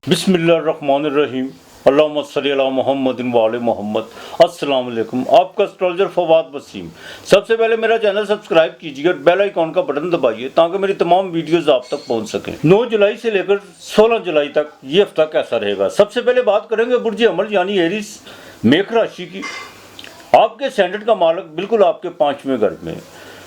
बिस्मिल्लाहिर्रहमानिर्रहीम। अल्लाहुम्मा सल्ली अला मुहम्मदिन व आले मोहम्मद। अस्सलाम वालेकुम। आपका एस्ट्रोलॉजर फवाद वसीम। सबसे पहले मेरा चैनल सब्सक्राइब कीजिए और बेल आइकॉन का बटन दबाइए ताकि मेरी तमाम वीडियोस आप तक पहुंच सकें। 9 जुलाई से लेकर 16 जुलाई तक ये हफ्ता कैसा रहेगा। सबसे पहले बात करेंगे बुर्ज अमल यानी एरीज मेष राशि की। आपके स्टैंडर्ड का मालक बिल्कुल आपके 5वें घर में,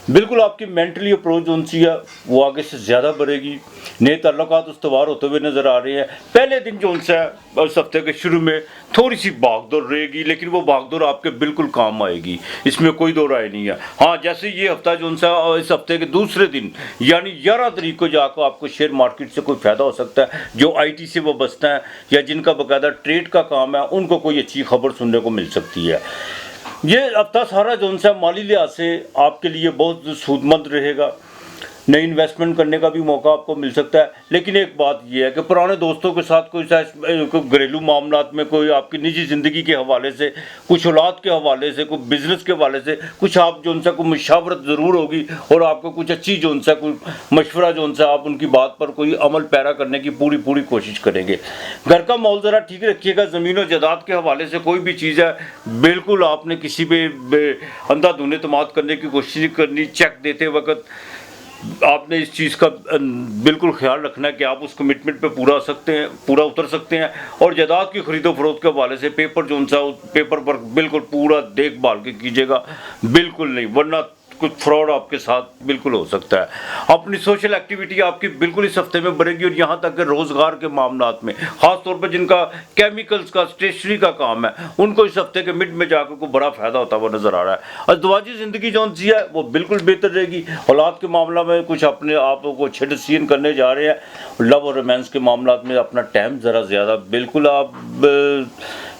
बिल्कुल आपकी मेंटली अप्रोच जो सी है वो आगे से ज़्यादा बढ़ेगी। नए ताल्लुकात उस्तवार होते हुए नज़र आ रहे हैं। पहले दिन जो सा है उस हफ्ते के शुरू में थोड़ी सी भागदौड़ रहेगी, लेकिन वो भागदौड़ आपके बिल्कुल काम आएगी, इसमें कोई दो राय नहीं है। हाँ, जैसे ये हफ्ता जो सा इस हफ्ते के दूसरे दिन यानी 11 तारीख को जाकर आपको शेयर मार्केट से कोई फ़ायदा हो सकता है। जो IT से वाबस्ता है या जिनका बाकायदा ट्रेड का काम है उनको कोई अच्छी खबर सुनने को मिल सकती है। ये हफ्ता सारा जो सा माली लिहाज से आपके लिए बहुत सूदमंद रहेगा। नई इन्वेस्टमेंट करने का भी मौका आपको मिल सकता है। लेकिन एक बात यह है कि पुराने दोस्तों के साथ कोई घरेलू मामलात में, कोई आपकी निजी ज़िंदगी के हवाले से, कुछ औलाद के हवाले से, कोई बिज़नेस के हवाले से कुछ आप जो उनसे कोई मशावरत ज़रूर होगी और आपको कुछ अच्छी जो उनसे कोई मशवरा जो उनसे आप उनकी बात पर कोई अमल पैरा करने की पूरी कोशिश करेंगे। घर का माहौल ज़रा ठीक रखिएगा। ज़मीन और जायदाद के हवाले से कोई भी चीज़ है बिल्कुल आपने किसी पे अंधाधुंध एतमाद करने की कोशिश नहीं करनी। चेक देते वक्त आपने इस चीज़ का बिल्कुल ख्याल रखना है कि आप उस कमिटमेंट पे पूरा उतर सकते हैं। और जायदाद की खरीदो फरोख्त के हवाले से पेपर जो सा पेपर पर बिल्कुल पूरा देखभाल के कीजिएगा, बिल्कुल नहीं, वरना कुछ फ्रॉड आपके साथ बिल्कुल हो सकता है। अपनी सोशल एक्टिविटी आपकी बिल्कुल इस हफ्ते में बढ़ेगी और यहाँ तक कि रोज़गार के मामलात में, ख़ास तौर पर जिनका केमिकल्स का स्टेशनरी का काम है, उनको इस हफ्ते के मिड में जाकर कोई बड़ा फ़ायदा होता हुआ नज़र आ रहा है। अज़दवाजी ज़िंदगी जो सी है वो बिल्कुल बेहतर रहेगी। औलाद के मामला में कुछ अपने आप को अच्छे डिसीजन करने जा रहे हैं। लव और रोमांस के मामलात में अपना टाइम ज़रा ज़्यादा बिल्कुल आप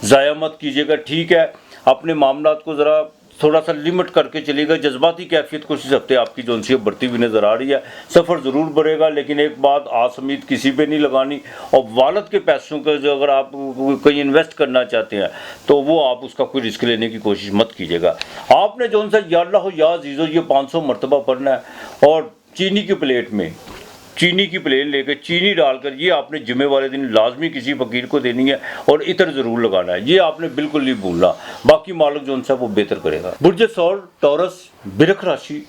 ज़ाया मत कीजिएगा। ठीक है, अपने मामलात को ज़रा थोड़ा सा लिमिट करके चलेगा। जज्बाती कैफियत कुछ इस हफ्ते आपकी जो सी बढ़ती हुई नज़र आ रही है। सफ़र ज़रूर बढ़ेगा, लेकिन एक बात आस उम्मीद किसी पे नहीं लगानी। और वालद के पैसों का जो अगर आप कहीं इन्वेस्ट करना चाहते हैं तो वो आप उसका कोई रिस्क लेने की कोशिश मत कीजिएगा। आपने जो सा या अल्लाह या अज़ीज़ो ये 500 मरतबा पढ़ना है और चीनी की प्लेट में चीनी की प्लेट लेकर चीनी डालकर ये आपने जुमे वाले दिन लाजमी किसी फ़कीर को देनी है और इतर ज़रूर लगाना है। ये आपने बिल्कुल नहीं भूलना। बाकी मालिक जो सा वो बेहतर करेगा। बुर्ज सौर टॉरस बिरख राशि,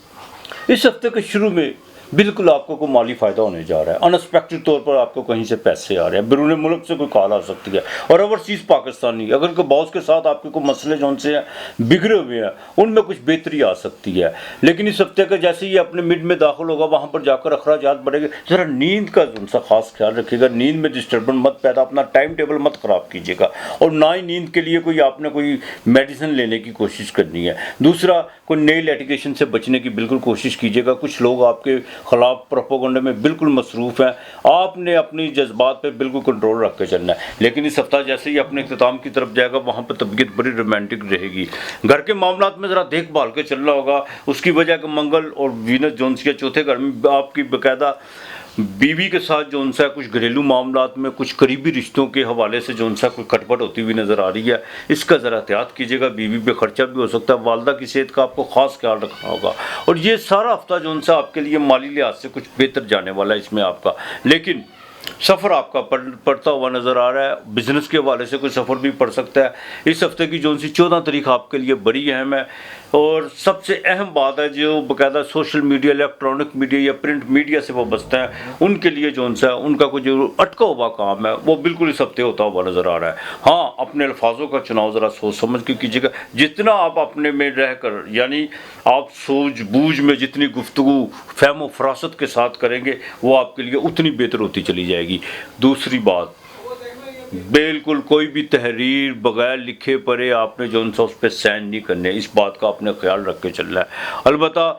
इस हफ्ते के शुरू में बिल्कुल आपको कोई माली फ़ायदा होने जा रहा है। अनएक्सपेक्टेड तौर पर आपको कहीं से पैसे आ रहे हैं। बैरून मुल्क से कोई कॉल आ सकती है। और ओवरसीज़ पाकिस्तानी अगर कोई बॉस के साथ आपके कोई मसले जो से हैं बिगड़े हुए हैं उनमें कुछ बेहतरी आ सकती है। लेकिन इस हफ्ते का जैसे ही अपने मिड में दाखिल होगा वहाँ पर जाकर अखराजात बढ़ेंगे। ज़रा नींद का जो सा खास ख्याल रखिएगा। नींद में डिस्टर्बेंस मत पैदा, अपना टाइम टेबल मत ख़राब कीजिएगा। और ना ही नींद के लिए कोई आपने कोई मेडिसिन लेने की कोशिश करनी है। दूसरा, कोई नई लिटिगेशन से बचने की बिल्कुल कोशिश कीजिएगा। कुछ लोग आपके खिलाफ प्रोपेगेंडा में बिल्कुल मसरूफ़ हैं। आपने अपनी जज्बात पे बिल्कुल कंट्रोल रख के चलना है। लेकिन इस हफ्ता जैसे ही अपने इख्तिताम की तरफ जाएगा वहाँ पर तबीयत बड़ी रोमांटिक रहेगी। घर के मामलात में ज़रा देखभाल के चलना होगा। उसकी वजह कि मंगल और वीनस जोन्स के चौथे घर में आपकी बाकायदा बीवी के साथ जो उनसा कुछ घरेलू मामलात में कुछ करीबी रिश्तों के हवाले से जो उनसा कोई खटपट होती हुई नज़र आ रही है। इसका ज़रा एहतियात कीजिएगा। बीवी पे खर्चा भी हो सकता है। वालदा की सेहत का आपको ख़ास ख्याल रखना होगा। और ये सारा हफ्ता जो उनसा आपके लिए माली लिहाज से कुछ बेहतर जाने वाला है इसमें आपका। लेकिन सफ़र आपका पड़ता हुआ नज़र आ रहा है। बिज़नेस के हवाले से कोई सफ़र भी पड़ सकता है। इस हफ्ते की जो सी 14 तारीख आपके लिए बड़ी अहम है। और सबसे अहम बात है जो बाकायदा सोशल मीडिया, इलेक्ट्रॉनिक मीडिया या प्रिंट मीडिया से वाबस्ता है उनके लिए जो सा उनका कोई जो अटका हुआ काम है वो बिल्कुल इस हफ्ते होता हुआ नज़र आ रहा है। हाँ, अपने अल्फाजों का चुनाव ज़रा सोच समझ के कीजिएगा। जितना आप अपने में रह कर यानी आप सूझबूझ में जितनी गुफ्तगू फ़हम व फरासत के साथ करेंगे वो आपके लिए उतनी बेहतर होती चली जाएगी। दूसरी बात, बिल्कुल कोई भी तहरीर बगैर लिखे पढ़े आपने जो उनसे उस पर साइन नहीं करने। इस बात का आपने ख्याल रख के चलना है। अलबत्ता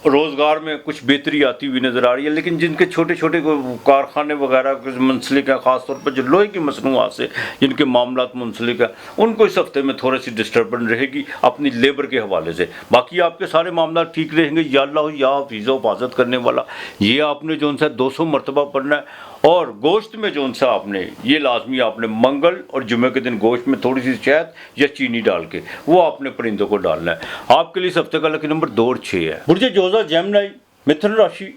रोज़गार में कुछ बेहतरी आती हुई नज़र आ रही है। लेकिन जिनके छोटे छोटे कारखाने वगैरह के मुंसलिक हैं, ख़ास तौर पर जो लोहे की मसनूआत से जिनके मामलात मुंसलिक हैं, उनको इस हफ्ते में थोड़ी सी डिस्टर्बेंस रहेगी अपनी लेबर के हवाले से। बाकी आपके सारे मामला ठीक रहेंगे। या अल्लाह या हफीज़ हिफाजत करने वाला, ये आपने जो उनसे 200 मरतबा पढ़ना है। और गोश्त में जो सा आपने ये लाजमी आपने मंगल और जुमे के दिन गोश्त में थोड़ी सी शहद या चीनी डाल के वो आपने परिंदों को डालना है। आपके लिए इस हफ्ते का लकी नंबर 2 और 6 है। बुर्ज जोज़ा जेमिनी मिथुन राशि,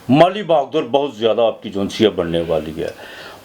माली भागदौड़ बहुत ज़्यादा आपकी जोनसियाँ बढ़ने वाली है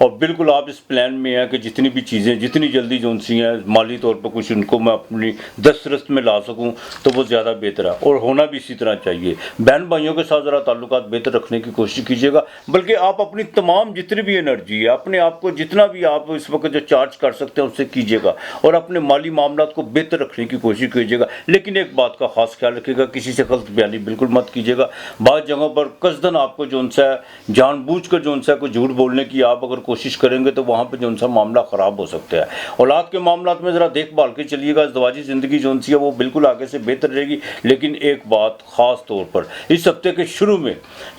और बिल्कुल आप इस प्लान में हैं कि जितनी भी चीज़ें जितनी जल्दी जोनसी हैं माली तौर पर कुछ उनको मैं अपनी दस्तरस में ला सकूं तो वो ज़्यादा बेहतर है और होना भी इसी तरह चाहिए। बहन भाइयों के साथ ज़रा ताल्लुकात बेहतर रखने की कोशिश कीजिएगा, बल्कि आप अपनी तमाम जितनी भी एनर्जी है अपने आप को जितना भी आप इस वक्त जो चार्ज कर सकते हैं उससे कीजिएगा और अपने माली मामला को बेहतर रखने की कोशिश कीजिएगा। लेकिन एक बात का खास ख्याल रखिएगा, किसी से गलत बयानी बिल्कुल मत कीजिएगा। बाद जगहों पर कसदन आपको जोन सा जानबूझ कर जोन सा को झूठ बोलने की आप अगर कोशिश करेंगे तो वहाँ पे जोन सा मामला ख़राब हो सकता है। औलाद के मामलात में ज़रा देखभाल के चलिएगा। ज़वाजी ज़िंदगी जोन सी है वो बिल्कुल आगे से बेहतर रहेगी। लेकिन एक बात ख़ास तौर पर इस हफ्ते के शुरू में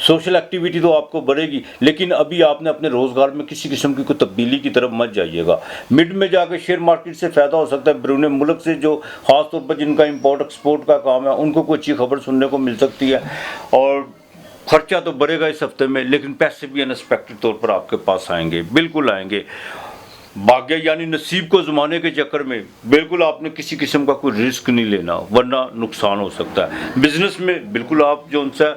सोशल एक्टिविटी तो आपको बढ़ेगी, लेकिन अभी आपने अपने रोज़गार में किसी किस्म की कोई तब्दीली की तरफ मत जाइएगा। मिड में जाकर शेयर मार्केट से फ़ायदा हो सकता है। बैरून मुल्क से जो ख़ास तौर पर जिनका इम्पोर्ट एक्सपोर्ट का काम है उनको कोई अच्छी खबर सुनने को मिल सकती है और खर्चा तो बढ़ेगा इस हफ्ते में, लेकिन पैसे भी अनएक्सपेक्टेड तौर पर आपके पास आएंगे, बिल्कुल आएंगे। भाग्य यानी नसीब को ज़माने के चक्कर में बिल्कुल आपने किसी किस्म का कोई रिस्क नहीं लेना, वरना नुकसान हो सकता है। बिजनेस में बिल्कुल आप जो उनसे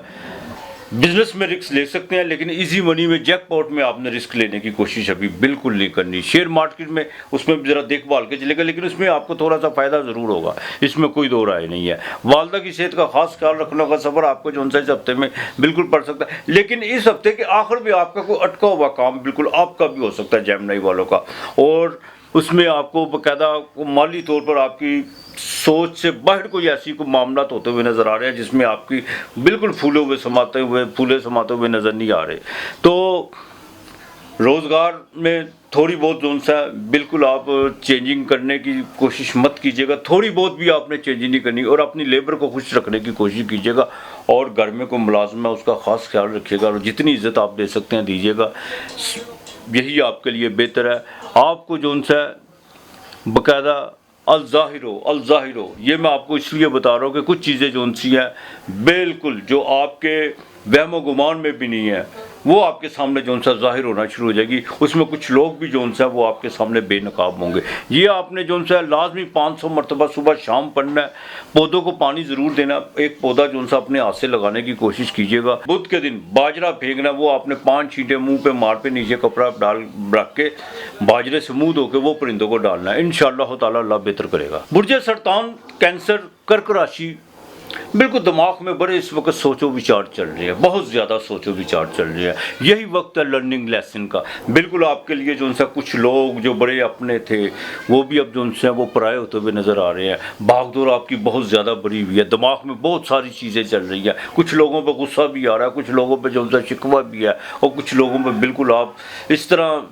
बिजनेस में रिस्क ले सकते हैं, लेकिन इजी मनी में जैकपॉट में आपने रिस्क लेने की कोशिश अभी बिल्कुल नहीं करनी। शेयर मार्केट में उसमें ज़रा देखभाल के चलेगा, लेकिन उसमें आपको थोड़ा सा फ़ायदा ज़रूर होगा, इसमें कोई दो राय नहीं है। वालदा की सेहत का खास ख्याल रखने का सफ़र आपको जो इस हफ्ते में बिल्कुल पड़ सकता है, लेकिन इस हफ्ते के आखिर भी आपका कोई अटका हुआ काम बिल्कुल आपका भी हो सकता है जेमिनी वालों का, और उसमें आपको बाकायदा माली तौर पर आपकी सोच से बाहर कोई ऐसी कोई मामला होते हुए नज़र आ रहे हैं जिसमें आपकी बिल्कुल फूले समाते हुए नज़र नहीं आ रहे। तो रोज़गार में थोड़ी बहुत जोन सा बिल्कुल आप चेंजिंग करने की कोशिश मत कीजिएगा, थोड़ी बहुत भी आपने चेंजिंग नहीं करनी, और अपनी लेबर को खुश रखने की कोशिश कीजिएगा और घर में कोई मुलाजिम है उसका ख़ास ख्याल रखिएगा और जितनी इज़्ज़त आप दे सकते हैं दीजिएगा, यही आपके लिए बेहतर है। आपको जोन सा बाकायदा अल ज़ाहिरो ये मैं आपको इसलिए बता रहा हूँ कि कुछ चीज़ें जोन सी हैं बिल्कुल जो आपके वहमो गुमान में भी नहीं है वो आपके सामने जोन सा ज़ाहिर होना शुरू हो जाएगी। उसमें कुछ लोग भी जोन सा वो आपके सामने बेनकाब होंगे। ये आपने जोन सा लाजमी 500 मरतबा सुबह शाम पढ़ना है। पौधों को पानी ज़रूर देना, एक पौधा जोन सा अपने हाथ से लगाने की कोशिश कीजिएगा। बुध के दिन बाजरा फेंकना, वो आपने 5 छींटे मुंह पे मार पे नीचे कपड़ा डाल रख के बाजरे से मुँह धो के वो परिंदों को डालना है। इंशाअल्लाह ताला अल्लाह बेहतर करेगा। बुर्जे सरतान, कैंसर, कर्क राशि, बिल्कुल दिमाग में बड़े इस वक्त सोचो विचार चल रहे हैं, बहुत ज़्यादा सोचो विचार चल रहे हैं। यही वक्त है लर्निंग लेसन का। बिल्कुल आपके लिए जो उनसे कुछ लोग जो बड़े अपने थे वो भी अब जो उनसे वो पराए होते हुए नज़र आ रहे हैं। भागदौड़ आपकी बहुत ज़्यादा बढ़ी हुई है, दिमाग में बहुत सारी चीज़ें चल रही हैं। कुछ लोगों पर गुस्सा भी आ रहा है, कुछ लोगों पर जो उनसे शिकवा भी है, और कुछ लोगों पर बिल्कुल आप इस तरह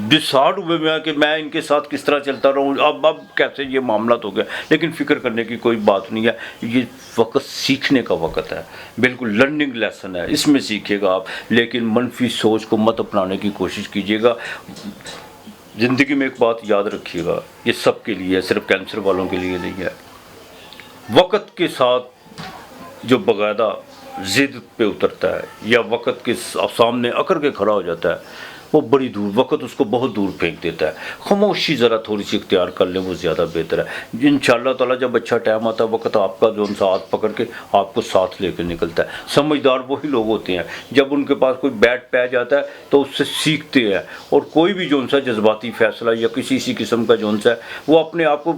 डिसाइड हुए हैं कि मैं इनके साथ किस तरह चलता रहूँ, अब कैसे ये मामला हो गया। लेकिन फ़िक्र करने की कोई बात नहीं है, ये वक्त सीखने का वक्त है, बिल्कुल लर्निंग लेसन है, इसमें सीखिएगा आप। लेकिन मनफी सोच को मत अपनाने की कोशिश कीजिएगा। ज़िंदगी में एक बात याद रखिएगा, ये सबके लिए है, सिर्फ कैंसर वालों के लिए नहीं है। वक्त के साथ जो बाकायदा ज़िद पे उतरता है या वक्त के सामने अकड़ के खड़ा हो जाता है, वो बड़ी दूर वक्त उसको बहुत दूर फेंक देता है। खामोशी ज़रा थोड़ी सी इख्तियार कर ले, वो ज़्यादा बेहतर है। इंशाअल्लाह ताला जब अच्छा टाइम आता है वक्त आपका जो उनसा हाथ पकड़ के आपको साथ लेकर निकलता है। समझदार वही लोग होते हैं जब उनके पास कोई बैट पै जाता है तो उससे सीखते हैं, और कोई भी जो उनसा जज्बाती फ़ैसला या किसी किस्म का जो उनसा है वो अपने आप को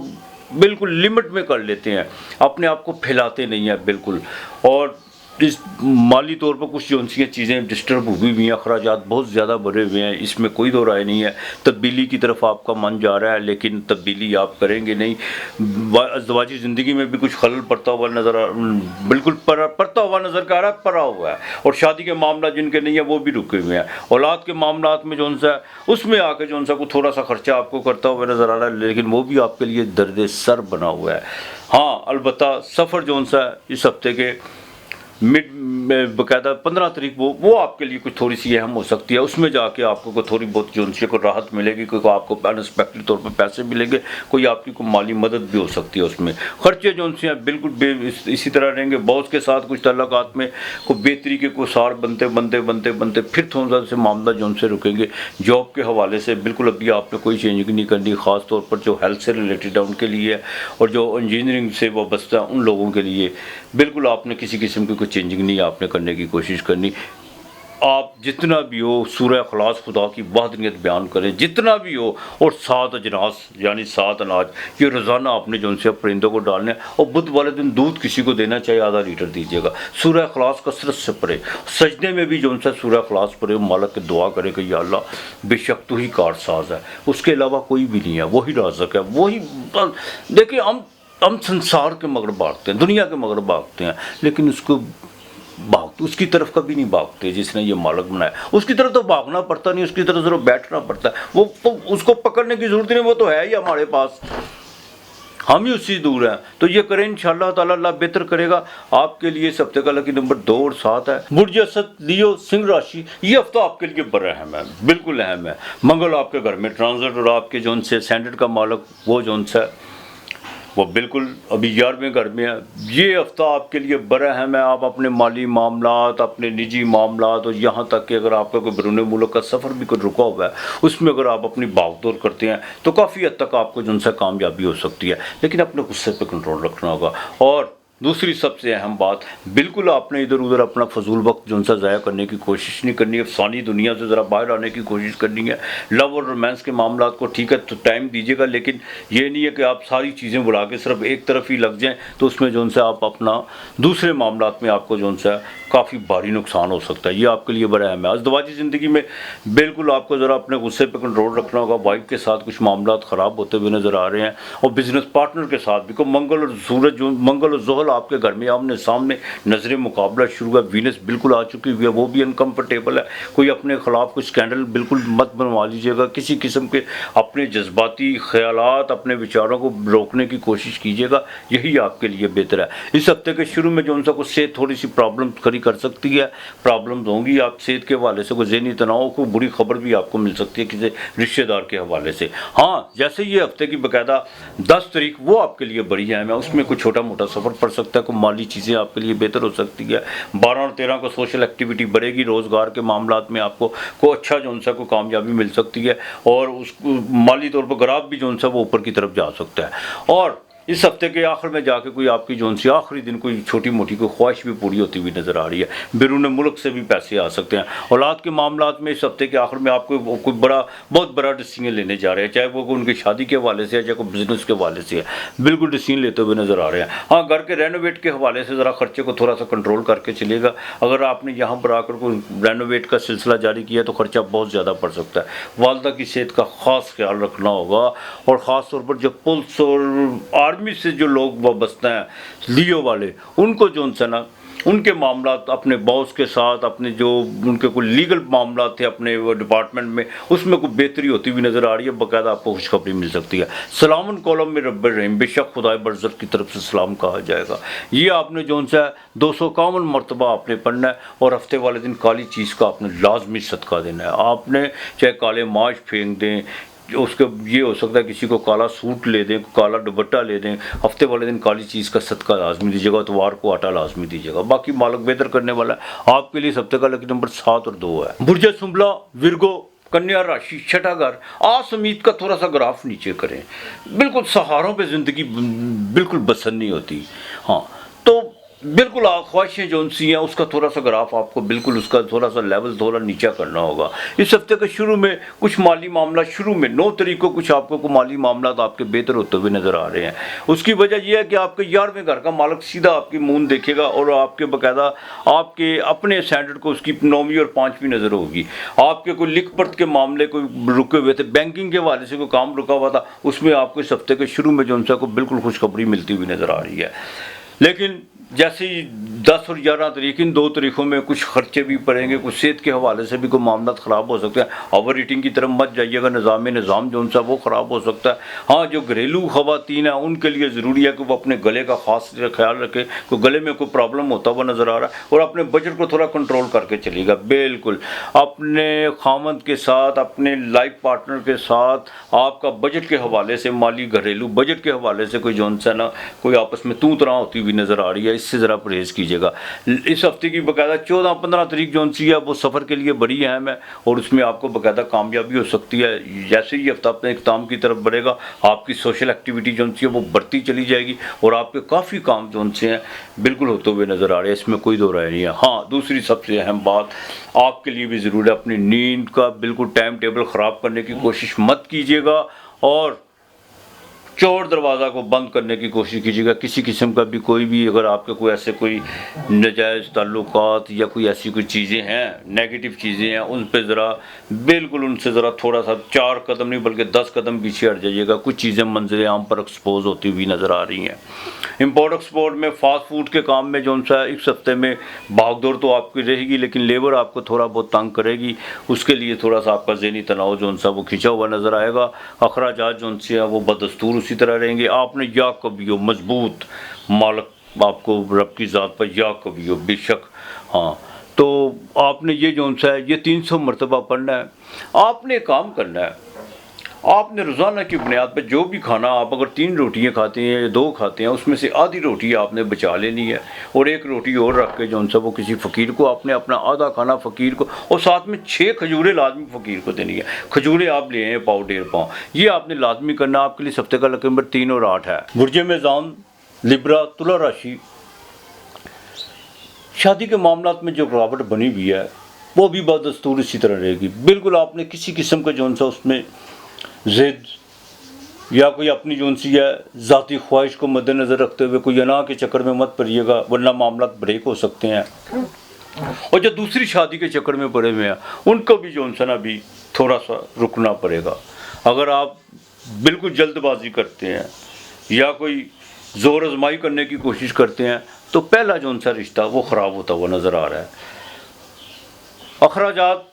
बिल्कुल लिमिट में कर लेते हैं, अपने आप को फैलाते नहीं हैं बिल्कुल। और इस माली तौर पर कुछ जो उनसी चीज़ें डिस्टर्ब हुई हुई हैं, अखराजात बहुत ज़्यादा बढ़े हुए हैं, इसमें कोई दो राय नहीं है। तब्दीली की तरफ आपका मन जा रहा है, लेकिन तब्दीली आप करेंगे नहीं। अज़दवाजी ज़िंदगी में भी कुछ खलल पड़ता हुआ बिल्कुल पड़ता हुआ नज़र आ रहा है, पड़ा हुआ है। और शादी के मामला जिनके नहीं है वो भी रुके हुए हैं। औलाद के मामला में जो उनसा उसमें आके जो उनसा को थोड़ा सा खर्चा आपको करता हुआ नज़र आ रहा है, लेकिन वो भी आपके लिए दर्द सर बना हुआ है। हाँ, अलबत्ता सफ़र जो उनसा इस हफ्ते के मिड में बाकायदा 15 तारीख वो आपके लिए कुछ थोड़ी सी अहम हो सकती है। उसमें जाके आपको कोई थोड़ी बहुत जो उनसे कोई राहत मिलेगी, कोई आपको अनएक्सपेक्टेड तौर पर पैसे मिलेंगे, कोई आपकी कोई माली मदद भी हो सकती है। उसमें खर्चे जो उनसे बिल्कुल इसी तरह रहेंगे। बॉस के साथ कुछ तल्लुकात में कोई बेहतरी के कोई सार बनते फिर थोड़ा सा मामला जो उनसे रुकेंगे। जॉब के हवाले से बिल्कुल अभी आपने कोई चेंजिंग नहीं करनी, ख़ास तौर पर जो हेल्थ से रिलेटेड है उनके लिए, और जो इंजीनियरिंग से वाबस्ता है उन लोगों के लिए बिल्कुल आपने किसी किस्म की कोई चेंजिंग नहीं आपने करने की कोशिश करनी। आप जितना भी हो सूरह इखलास खुदा की वहदनियत बयान करें, जितना भी हो, और 7 अजनास यानी 7 अनाज ये रोज़ाना आपने जो उनसे परिंदों को डालने हैं। और बुध वाले दिन दूध किसी को देना चाहिए, आधा लीटर दीजिएगा। सूरह इखलास कसरत से पढ़े, सजदे में भी जो उनसे सूरह इखलास पढ़े, मालिक की दुआ करे कि या अल्लाह बेशक तू ही कारसाज है, उसके अलावा कोई भी नहीं है, वही राज़िक है, वही। देखिए हम संसार के मगर भागते हैं, दुनिया के मगर भागते हैं, लेकिन उसकी तरफ कभी नहीं भागते जिसने ये मालिक बनाया। उसकी तरफ तो भागना पड़ता नहीं, उसकी तरफ जरूर बैठना पड़ता है। वो तो उसको पकड़ने की जरूरत नहीं, वो तो है ही हमारे पास, हम ही उससे दूर हैं। तो ये करें इंशाअल्लाह ताला, अल्लाह बेहतर करेगा आपके लिए। इस हफ्ते का लकी नंबर 2 और 7 है। बुर्ज असद लियो सिंह राशि, ये हफ्ता आपके लिए बड़ा अहम है, बिल्कुल अहम है। मंगल आपके घर में ट्रांजिट, और आपके जो उनसे सैंडर्ड का मालिक वो जो उनसे वो बिल्कुल अभी 11वें घर में है। ये हफ्ता आपके लिए बड़ा अहम है। आप अपने माली मामलात, अपने निजी मामलात, और यहाँ तक कि अगर आपका कोई बैरून मुल्क का सफ़र भी कोई रुका हुआ है, उसमें अगर आप अपनी भागदौड़ करते हैं तो काफ़ी हद तक आपको जो उनसे कामयाबी हो सकती है, लेकिन अपने गुस्से पर कंट्रोल रखना होगा। और दूसरी सबसे अहम बात, बिल्कुल आपने इधर उधर अपना फजूल वक्त जो उनसे ज़ाया करने की कोशिश नहीं करनी है, फ़ानी दुनिया से ज़रा बाहर आने की कोशिश करनी है। लव और रोमांस के मामला को ठीक है तो टाइम दीजिएगा, लेकिन ये नहीं है कि आप सारी चीज़ें बुला के सिर्फ एक तरफ ही लग जाएँ, तो उसमें जो उनसे आप अपना दूसरे मामला में आपको जो उनसे काफ़ी भारी नुकसान हो सकता है। ये आपके लिए बड़ा अहम है। अज़दवाजी ज़िंदगी में बिल्कुल आपको ज़रा अपने गुस्से पर कंट्रोल रखना होगा। वाइफ के साथ कुछ मामला ख़राब होते हुए नज़र आ रहे हैं, और बिज़नेस पार्टनर के साथ भी। को मंगल और सूरज, जो मंगल और ज़ोहल आपके घर में आमने सामने नजर मुकाबला शुरू है। वीनस बिल्कुल आ चुकी हुई है, वो भी अनकम्फर्टेबल है। कोई अपने खिलाफ कोई स्कैंडल बिल्कुल मत बनवा लीजिएगा। किसी किस्म के अपने जज्बाती ख्यालात, अपने विचारों को रोकने की कोशिश कीजिएगा, यही आपके लिए बेहतर है। इस हफ्ते के शुरू में जो उनसे कुछ सेहत थोड़ी सी प्रॉब्लम खड़ी कर सकती है, प्रॉब्लम होंगी आप सेहत के हवाले से। कोई ज़हनी तनाव को बुरी खबर भी आपको मिल सकती है किसी रिश्तेदार के हवाले से। हाँ, जैसे ये हफ्ते की बाकायदा 10 तारीख वो आपके लिए बड़ी अहम है। उसमें कोई छोटा मोटा सफ़र पड़ सकता है, कोई माली चीज़ें आपके लिए बेहतर हो सकती है। 12 और 13 को सोशल एक्टिविटी बढ़ेगी, रोज़गार के मामला में आपको को अच्छा जो उनसे को कामयाबी मिल सकती है, और उस माली तौर पर ग्राफ भी जो उनसे वो ऊपर की तरफ जा सकता है। और इस हफ्ते के आखिर में जाके कोई आपकी जो सी आखिरी दिन कोई छोटी मोटी कोई ख्वाहिश भी पूरी होती हुई नज़र आ रही है। बैरून मुल्क से भी पैसे आ सकते हैं। औलाद के मामलात में इस हफ्ते के आखिर में आपको कोई बहुत बड़ा डिसीजन लेने जा रहे हैं, चाहे वो उनकी शादी के हवाले से है, चाहे कोई बिजनेस के हवाले से है, बिल्कुल डिसीजन लेते हुए नज़र आ रहे हैं। हाँ, घर के रेनोवेट के हवाले से ज़रा खर्चे को थोड़ा सा कंट्रोल करके चलेगा। अगर आपने यहाँ पर आकर कोई रेनोवेट का सिलसिला जारी किया तो खर्चा बहुत ज़्यादा पड़ सकता है। वालदा की सेहत का ख़ास ख्याल रखना होगा, और ख़ास तौर पर जो पुलिस और आर्मी से जो लोग वाबस्ता हैं लियो वाले, उनको जो उनसे ना उनके मामला अपने बॉस के साथ, अपने जो उनके कोई लीगल मामला थे अपने वो डिपार्टमेंट में, उसमें कोई बेहतरी होती हुई नज़र आ रही है। बाकायदा आपको खुशखबरी मिल सकती है। सलामन कॉलम में रब्बर रहीम, बेशक खुदाए बरज़त की तरफ से सलाम कहा जाएगा। ये आपने जो उनसे 251 मरतबा आपने पढ़ना है, और हफ्ते वाले दिन काली चीज़ का आपने लाजमी सदका देना है। आपने चाहे काले माश फेंक दें, उसके ये हो सकता है किसी को काला सूट ले दें, काला दुपट्टा ले दें, हफ्ते वाले दिन काली चीज़ का सदका लाजमी दीजिएगा, इतवार को आटा लाजमी दीजिएगा। बाकी मालिक बेहतर करने वाला है। आपके लिए इस हफ्ते का लकी नंबर 7 और 2 है। बुर्ज सुंबला विरगो कन्या राशि, छठा घर, आस उम्मीद का थोड़ा सा ग्राफ नीचे करें। बिल्कुल सहारों पे ज़िंदगी बिल्कुल बसर नहीं होती। हाँ, तो बिल्कुल ख्वाहिशें जो सी हैं उसका थोड़ा सा ग्राफ आपको बिल्कुल उसका थोड़ा सा लेवल थोड़ा नीचा करना होगा। इस हफ्ते के शुरू में कुछ माली मामला, शुरू में 9 तारीख को कुछ आपको माली मामला आपके बेहतर होते हुए नज़र आ रहे हैं। उसकी वजह यह है कि आपके 11वें घर का मालिक सीधा आपकी मून देखेगा, और आपके बाकायदा आपके अपने स्टैंडर्ड को उसकी 9वीं और 5वीं नज़र होगी। आपके कोई लिख पढ़ के मामले कोई रुके हुए थे, बैंकिंग के हवाले से कोई काम रुका हुआ था, उसमें आपको इस हफ्ते के शुरू में जो उनसे को बिल्कुल खुशखबरी मिलती हुई नज़र आ रही है। लेकिन जैसे ही 10 और 11 तारीख, इन 2 तारीखों में कुछ खर्चे भी पड़ेंगे, कुछ सेहत के हवाले से भी कोई मामला ख़राब हो सकते हैं। ओवर ईटिंग की तरफ मत जाइएगा, निज़ाम जो उनसा वो ख़राब हो सकता है। हाँ, जो घरेलू ख़वातीन हैं उनके लिए ज़रूरी है कि वो अपने गले का ख़ास ख्याल रखें, कोई गले में कोई प्रॉब्लम होता हुआ नज़र आ रहा है, और अपने बजट को थोड़ा कंट्रोल करके चलिएगा। बिल्कुल अपने खामद के साथ, अपने लाइफ पार्टनर के साथ आपका बजट के हवाले से, माली घरेलू बजट के हवाले से कोई जो उनसे ना कोई आपस में तू तरह होती हुई नज़र आ रही है। इससे ज़रा परहेज़ कीजिएगा। इस हफ्ते की बाकायदा 14-15 तारीख जो सी है वो सफ़र के लिए बड़ी अहम है और उसमें आपको बाकायदा कामयाबी हो सकती है। जैसे ही हफ्ता अपने इख्ताम की तरफ बढ़ेगा, आपकी सोशल एक्टिविटी जो सी है वो बढ़ती चली जाएगी और आपके काफ़ी काम जो से हैं बिल्कुल होते हुए नज़र आ रहे हैं, इसमें कोई दो राय नहीं है। हाँ, दूसरी सबसे अहम बात आपके लिए भी ज़रूर है, अपनी नींद का बिल्कुल टाइम टेबल ख़राब करने की कोशिश मत कीजिएगा और चोर दरवाज़ा को बंद करने की कोशिश कीजिएगा। किसी किस्म का भी कोई भी अगर आपके कोई ऐसे कोई नाजायज़ ताल्लुकात या कोई ऐसी कोई चीज़ें हैं, नेगेटिव चीज़ें हैं, उन पे ज़रा बिल्कुल उनसे ज़रा थोड़ा सा 4 कदम नहीं बल्कि 10 कदम पीछे हट जाइएगा। कुछ चीज़ें मंज़िल आम पर एक्सपोज होती हुई नज़र आ रही हैं। इम्पोर्ट एक्सपोर्ट में फास्ट फूड के काम में जो सा इस हफ्ते में भागदौड़ तो आपकी रहेगी, लेकिन लेबर आपको थोड़ा बहुत तंग करेगी। उसके लिए थोड़ा सा आपका ज़हनी तनाव जो सा वो खिंचा हुआ नज़र आएगा। अखराजात जो से वो बदस्तूर उसी तरह रहेंगे। आपने या कभी हो मजबूत मालक आपको रब की ज़ात पर या कभी हो बेशक, हाँ, तो आपने ये जो सा है ये 300 मरतबा पढ़ना है। आपने काम करना है, आपने रोज़ाना की बुनियाद पर जो भी खाना, आप अगर 3 रोटियां खाते हैं या 2 खाते हैं, उसमें से आधी रोटी आपने बचा लेनी है और 1 रोटी और रख के जो सा वो किसी फ़कीर को, आपने अपना आधा खाना फ़कीर को, और साथ में 6 खजूरें लाजमी फ़कीर को देनी है। खजूरें आप ले आए पाव 1.5 पाव, ये आपने लाजमी करना। आपके लिए हफ्ते का नंबर 3 और 8 है। बुर्ज मेज़ान, लिब्रा, तुला राशि, शादी के मामलात में जो रुकावट बनी हुई है वो भी बदस्तूर इसी तरह रहेगी। बिल्कुल आपने किसी किस्म का जो सा उसमें ज़िद या कोई अपनी जो सी है ज़ाती ख्वाहिश को मद्देनज़र रखते हुए कोई अना के चक्कर में मत पड़िएगा, वरना मामला ब्रेक हो सकते हैं। और जो दूसरी शादी के चक्कर में पड़े हुए हैं उनको भी जो ना भी थोड़ा सा रुकना पड़ेगा। अगर आप बिल्कुल जल्दबाजी करते हैं या कोई ज़ोर आजमाई करने की कोशिश करते हैं तो पहला जो सा रिश्ता वो ख़राब होता हुआ नज़र आ रहा है। अखराजात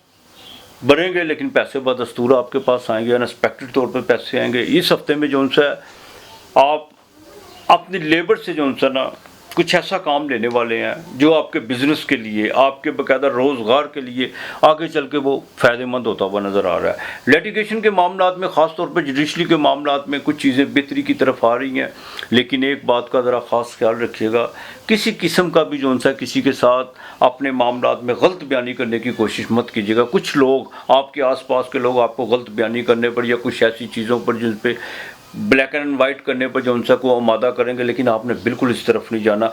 बढ़ेंगे लेकिन पैसे बदस्तूर आपके पास आएंगे, अनएक्सपेक्टेड तौर पर पैसे आएंगे। इस हफ्ते में जो सा आप अपनी लेबर से जो सा ना कुछ ऐसा काम लेने वाले हैं जो आपके बिज़नेस के लिए, आपके बाकायदा रोज़गार के लिए आगे चल के वो फ़ायदेमंद होता हुआ नज़र आ रहा है। लिटिगेशन के मामलात में, ख़ास तौर पर जुडिशरी के मामलात में कुछ चीज़ें बेहतरी की तरफ आ रही हैं, लेकिन एक बात का ज़रा ख़ास ख्याल रखिएगा, किसी किस्म का भी जो सा किसी के साथ अपने मामलात में गलत बयानी करने की कोशिश मत कीजिएगा। कुछ लोग, आपके आसपास के लोग आपको गलत बयानी करने पर या कुछ ऐसी चीज़ों पर जिन पे ब्लैक एंड वाइट करने पर जो सा को आमादा करेंगे, लेकिन आपने बिल्कुल इस तरफ नहीं जाना।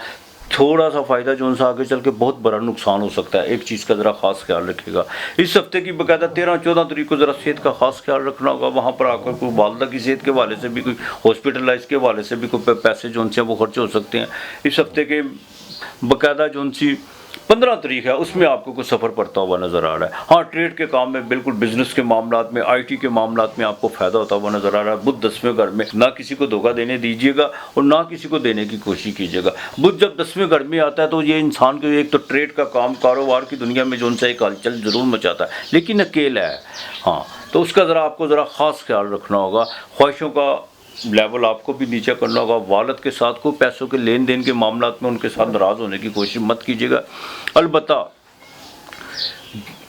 थोड़ा सा फ़ायदा जो सा आगे चल के बहुत बड़ा नुकसान हो सकता है। एक चीज़ का ज़रा ख़ास ख्याल रखिएगा। इस हफ्ते की बाकायदा 13-14 तारीख को ज़रा सेहत का ख़ास ख्याल रखना होगा। वहाँ पर आकर कोई वालदा की सेहत के हवाले से भी, कोई हॉस्पिटलाइज के हवाले से भी कोई पैसे जो से वो खर्च हो सकते हैं। इस हफ्ते के बाकायदा जो सी 15 तारीख है उसमें आपको कुछ सफ़र पड़ता हुआ नज़र आ रहा है। हाँ, ट्रेड के काम में बिल्कुल, बिजनेस के मामलात में, IT के मामलात में आपको फ़ायदा होता हुआ नज़र आ रहा है। बुध 10वें घर में, ना किसी को धोखा देने दीजिएगा और ना किसी को देने की कोशिश कीजिएगा। बुध जब 10वें घर में आता है तो ये इंसान के एक तो ट्रेड का काम, कारोबार की दुनिया में जो सा एक हलचल ज़रूर मचाता है, लेकिन अकेला है। हाँ, तो उसका ज़रा आपको ज़रा ख़ास ख्याल रखना होगा। ख्वाहिशों का लेवल आपको भी नीचा करना होगा। वालिद के साथ को पैसों के लेन देन के मामलात में उनके साथ नाराज़ होने की कोशिश मत कीजिएगा। अलबत्ता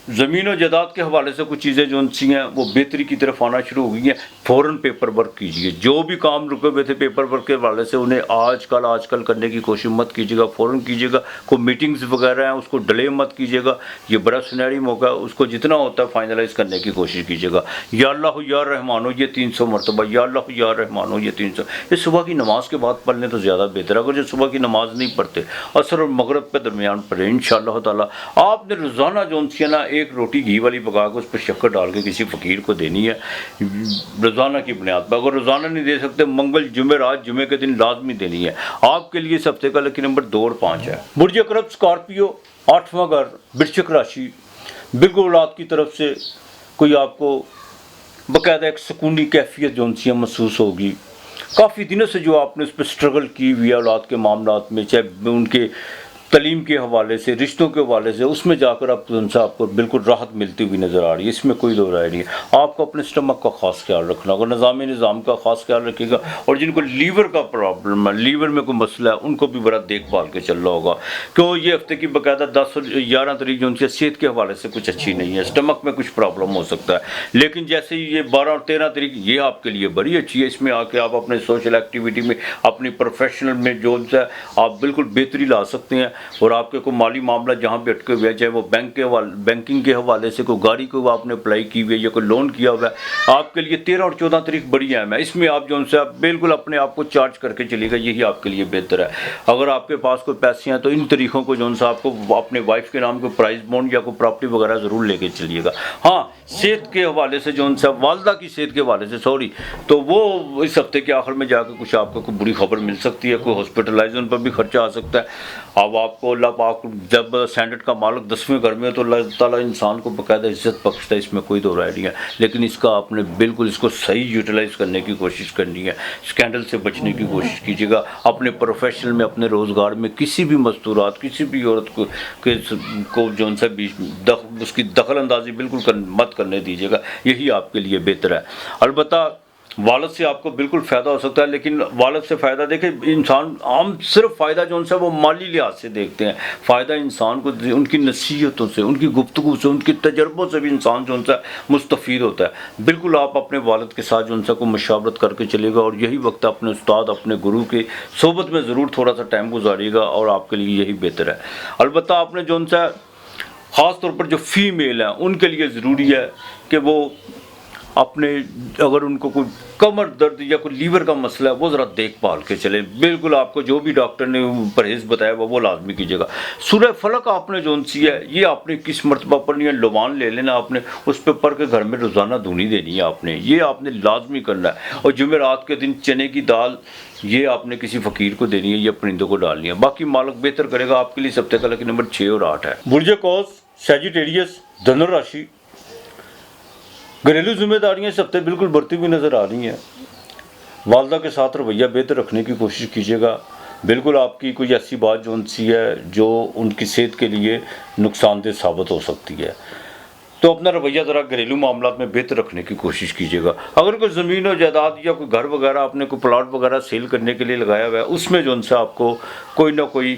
ज़मीन और जायदाद के हवाले से कुछ चीज़ें जो सी हैं वो बेहतरी की तरफ आना शुरू हो गई हैं। फ़ौरन पेपर वर्क कीजिए। जो भी काम रुके हुए थे पेपर वर्क के हवाले से उन्हें आजकल करने की कोशिश मत कीजिएगा, फ़ौरन कीजिएगा। कोई मीटिंग्स वगैरह हैं उसको डिले मत कीजिएगा। ये बड़ा सुनहरी मौका है, उसको जितना होता है फाइनलाइज़ करने की कोशिश कीजिएगा। या अल्लाह या रहमानो ये 300 मरतबा, या अल्लाह या रहमानो ये 300। ये सुबह की नमाज़ के बाद पढ़ लें तो ज़्यादा बेहतर है। अगर जो सुबह की नमाज़ नहीं पढ़ते, असर और मगरब के दरमियान पढ़ें, इंशाअल्लाह ताला। आपने रोज़ाना जो सी ना एक रोटी घी वाली पका के उस पर शक्कर डाल के किसी फ़कीर को देनी है रोज़ाना की बुनियाद पर। अगर रोज़ाना नहीं दे सकते, मंगल, जुमेरात, जुमे के दिन लाजमी देनी है। आपके लिए इस हफ्ते का लकी नंबर 2 और 5 है। बुर्ज करब, स्कॉर्पियो, 8वां घर, वृश्चिक राशि, बिल्कुल औलाद की तरफ से कोई आपको बाकायदा एक सुकूनी कैफियत जो सी महसूस होगी। काफ़ी दिनों से जो आपने उस पर स्ट्रगल की हुई है औलाद के मामलात में, चाहे उनके तालीम के हवाले से, रिश्तों के हवाले से, उसमें जाकर आप उनसे आपको बिल्कुल राहत मिलती हुई नज़र आ रही है। इसमें कोई दो राय नहीं है। आपको अपने स्टमक का ख़ास ख्याल रखना होगा, निज़ाम का ख़ास ख्याल रखिएगा। और जिनको लीवर का प्रॉब्लम है, लीवर में कोई मसला है, उनको भी बड़ा देखभाल के चलना होगा। क्यों ये हफ्ते की बाकायदा 10 और 11 तारीख जो उनकी सेहत के हवाले से कुछ अच्छी नहीं है, स्टमक में कुछ प्रॉब्लम हो सकता है। लेकिन जैसे ही ये 12 और 13 तारीख ये आपके लिए बड़ी अच्छी है। इसमें आके आप अपने सोशल एक्टिविटी में, अपनी प्रोफेशनल में जो है आप बिल्कुल बेहतरी ला सकते हैं। और आपके को माली मामला जहाँ भी अटके हुए हैं, चाहे वो बैंकिंग के हवाले से, कोई गाड़ी को आपने अप्लाई की हुई है या कोई लोन किया हुआ है, आपके लिए 13 और 14 तारीख बड़ी अहम है। इसमें आप जो उनसे आप बिल्कुल अपने आप को चार्ज करके चलिएगा, यही आपके लिए बेहतर है। अगर आपके पास कोई पैसे हैं तो इन तरीक़ों को जो उनसे आपको अपने वाइफ के नाम को प्राइस बॉन्ड या कोई प्रॉपर्टी वगैरह ज़रूर लेके चलिएगा। हाँ, सेहत के हवाले से जो उनसे वालदा की सेहत के हवाले से तो वो इस हफ्ते के आखिर में जाकर कुछ आपको कोई बुरी खबर मिल सकती है, कोई हॉस्पिटलाइज उन पर भी खर्चा आ सकता है। अब आपको अल्लाह पाक जब स्टैंडर्ड का मालिक 10वें घर में है तो अल्लाह ताला इंसान को बाकायदा इज्जत बख्शता है, इसमें कोई दो राय नहीं है। लेकिन इसका आपने बिल्कुल इसको सही यूटिलाइज़ करने की कोशिश करनी है। स्कैंडल से बचने की कोशिश कीजिएगा। अपने प्रोफेशनल में, अपने रोज़गार में किसी भी मस्तूरात, किसी भी औरत को जो उनसे बीच उसकी दखल अंदाजी बिल्कुल मत करने दीजिएगा, यही आपके लिए बेहतर है। अलबत्ता वालद से आपको बिल्कुल फ़ायदा हो सकता है, लेकिन वालद से फ़ायदा देखें इंसान हम सिर्फ फ़ायदा जो उनसे वो माली लिहाज से देखते हैं। फ़ायदा इंसान को उनकी नसीहतों से, उनकी गुफ्तगू से, उनके तजर्बों से भी इंसान जो उनसे मुस्तफ़ीद होता है। बिल्कुल आप अपने वालद के साथ जो उनसे को मशावरत करके चलेगा और यही वक्त अपने उस्ताद, अपने गुरु के सोबत में ज़रूर थोड़ा सा टाइम गुजारिएगा और आपके लिए यही बेहतर है। अलबत्ता आपने जो उनसे ख़ास तौर पर जो फ़ीमेल हैं उनके लिए ज़रूरी है कि वो अपने, अगर उनको कोई कमर दर्द या कोई लीवर का मसला है वो ज़रा देखभाल के चले। बिल्कुल आपको जो भी डॉक्टर ने परहेज़ बताया वो लाजमी कीजिएगा। सूरह फलक आपने जो सी है ये आपने किस मरतबा पढ़नी है, लुबान ले लेना आपने, उस पर पढ़ के घर में रोज़ाना धुनी देनी है आपने, ये आपने लाजमी करना है। और जुमेरात के दिन चने की दाल ये आपने किसी फ़कीर को देनी है या परिंदों को डालनी है। बाकी मालिक बेहतर करेगा आपके लिए। सप्ताह का लकी नंबर 6 और 8 है। बुर्ज कौस, सैजिटेरियस, धनु राशि। घरेलू जिम्मेदारियाँ इस हफ्ते बिल्कुल बढ़ती हुई नज़र आ रही हैं। वालदा के साथ रवैया बेहतर रखने की कोशिश कीजिएगा। बिल्कुल आपकी कोई ऐसी बात जो उनसी है जो उनकी सेहत के लिए नुकसानदेह साबित हो सकती है, तो अपना रवैया ज़रा घरेलू मामलात में बेहतर रखने की कोशिश कीजिएगा। अगर कोई ज़मीन और जायदाद या कोई घर वगैरह आपने कोई प्लाट वगैरह सेल करने के लिए लगाया हुआ है, उसमें जो उनसे आपको कोई ना कोई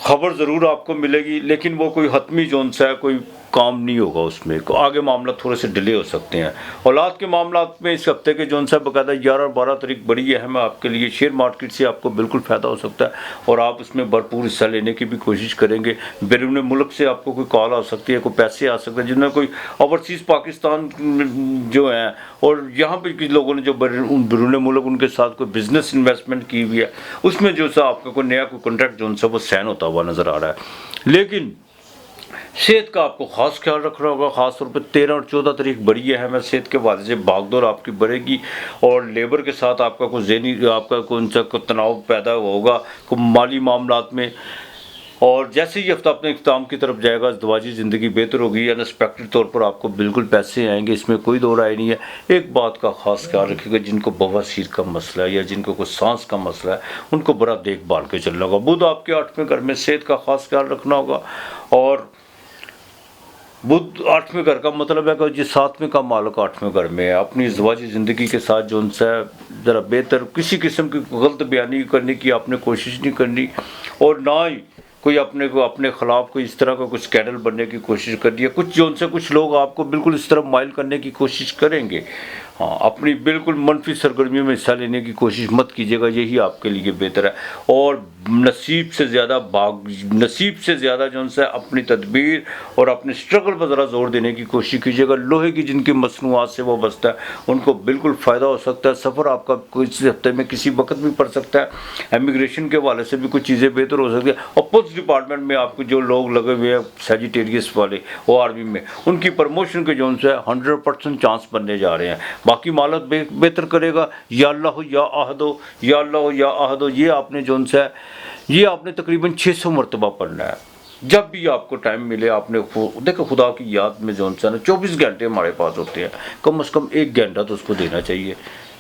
खबर ज़रूर आपको मिलेगी, लेकिन वो कोई हतमी जोन सा है, कोई काम नहीं होगा उसमें, आगे मामला थोड़े से डिले हो सकते हैं। औलाद के मामलात में इस हफ्ते के जोन सा बाकायदा 11 और 12 तारीख बड़ी अहम है आपके लिए। शेयर मार्केट से आपको बिल्कुल फ़ायदा हो सकता है और आप इसमें भरपूर हिस्सा लेने की भी कोशिश करेंगे। बैरून मुल्क से आपको कोई कॉल आ सकती है, कोई पैसे आ सकते हैं, जिनमें कोई ओवरसीज़ पाकिस्तान जो हैं और यहाँ पर कुछ लोगों ने जो बैरून मुल्क उनके साथ कोई बिज़नेस इन्वेस्टमेंट की हुई है, उसमें जो सा आपका कोई नया कोई कॉन्ट्रैक्ट जो सा वो साइन होता हुआ नज़र आ रहा है। लेकिन सेहत का आपको ख़ास ख्याल रखना होगा। ख़ास तौर पर 13 और 14 तारीख बड़ी अहम है। सेहत के हवाले से भागदौड़ आपकी बढ़ेगी और लेबर के साथ आपका कोई ज़हनी आपका कौन सा तनाव पैदा होगा कोई माली मामलात में। और जैसे ही हफ्ता अपने इख्तिताम की तरफ जाएगा, दवाजी ज़िंदगी बेहतर होगी। अनएक्सपेक्टेड तौर पर आपको बिल्कुल पैसे आएंगे, इसमें कोई दो राय नहीं है। एक बात का ख़ास ख्याल रखिएगा, जिनको बवासीर का मसला है या जिनको कोई सांस का मसला है उनको बड़ा देखभाल के चलना होगा। बुध आपके 8वें घर में, सेहत का ख़ास ख्याल रखना होगा। और बुध 8वें घर का मतलब है कि जिस 7वें का मालिक 8वें घर में है, अपनी ज़वाजी ज़िंदगी के साथ जो उनसे ज़रा बेहतर किसी किस्म की गलत बयानी करने की आपने कोशिश नहीं करनी और ना ही कोई अपने को अपने ख़िलाफ़ कोई इस तरह का कुछ स्कैंडल बनने की कोशिश कर रही है। कुछ जो उनसे कुछ लोग आपको बिल्कुल इस तरह माइल करने की कोशिश करेंगे। हाँ, अपनी बिल्कुल मनफी सरगर्मियों में हिस्सा लेने की कोशिश मत कीजिएगा, यही आपके लिए बेहतर है। और नसीब से ज़्यादा जो उनसे अपनी तदबीर और अपने स्ट्रगल पर ज़रा जोर देने की कोशिश कीजिएगा। लोहे की जिनकी मसनूआत से वो बचता है उनको बिल्कुल फ़ायदा हो सकता है। सफ़र आपका कुछ हफ्ते में किसी वक्त भी पड़ सकता है। इमिग्रेशन के हवाले से भी कुछ चीज़ें बेहतर हो सकती है। और पुलिस डिपार्टमेंट में आपको जो लोग लगे हुए हैं सैजिटेरियस वाले वो आर्मी में, उनकी प्रमोशन के जो उनसे 100% चांस बनने जा रहे हैं। बाकी मालक बेहतर करेगा। या अल्लाह या आहदो, या अल्लाह या आहदो, ये आपने जो उनसे ये आपने तकरीबन 600 मरतबा पढ़ना है। जब भी आपको टाइम मिले आपने देखो, खुदा की याद में जो उनसे ना 24 घंटे हमारे पास होते हैं, कम से कम 1 घंटा तो उसको देना चाहिए